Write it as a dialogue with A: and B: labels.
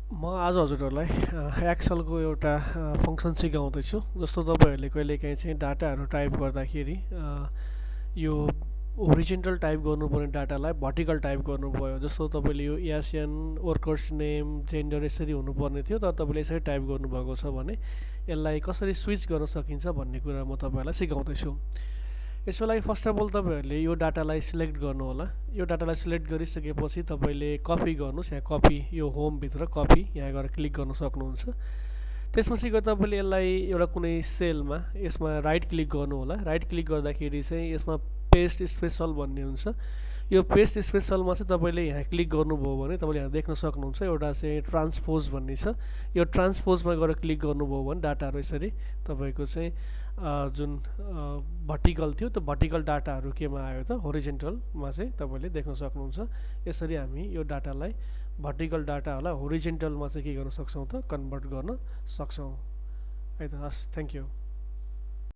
A: म आज हजुरहरूलाई एक्सेलको एउटा फङ्सन सिकाउँदैछु। जस्तो तपाईँहरूले कहिलेकाहीँ चाहिँ डाटाहरू टाइप गर्दाखेरि यो होरिजेन्टल टाइप गर्नुपर्ने डाटालाई भर्टिकल टाइप गर्नुभयो। जस्तो तपाईँले यो एसियन वर्कर्स नेम जेन्डर यसरी हुनुपर्ने थियो, तर तपाईँले यसरी टाइप गर्नुभएको छ भने यसलाई कसरी स्विच गर्न सकिन्छ भन्ने कुरा म तपाईँहरूलाई सिकाउँदैछु। यसको लागि फर्स्ट अफ अल तपाईँहरूले यो डाटालाई सिलेक्ट गर्नु होला। यो डाटालाई सिलेक्ट गरिसकेपछि तपाईँले कपी गर्नुहोस्। यहाँ कपी, यो होमभित्र कपी, यहाँ गएर क्लिक गर्न सक्नुहुन्छ। त्यसपछि गएर तपाईँले यसलाई एउटा कुनै सेलमा यसमा राइट क्लिक गर्नु होला। राइट क्लिक गर्दाखेरि चाहिँ यसमा पेस्ट स्पेसल भन्ने हुन्छ। यो पेस्ट स्पेसलमा चाहिँ तपाईँले यहाँ क्लिक गर्नुभयो भने तपाईँले यहाँ देख्न सक्नुहुन्छ एउटा चाहिँ ट्रान्सपोज भन्ने छ। यो ट्रान्सपोजमा गएर क्लिक गर्नुभयो भने डाटाहरू यसरी तपाईँको चाहिँ जुन भर्टिकल थियो त्यो भर्टिकल डाटाहरू केमा आयो त होरिजेन्टलमा चाहिँ तपाईँले देख्न सक्नुहुन्छ। यसरी हामी यो डाटालाई भर्टिकल डाटाहरूलाई होरिजेन्टलमा चाहिँ के गर्न सक्छौँ त कन्भर्ट गर्न सक्छौँ है त। हस्, थ्याङ्क यू।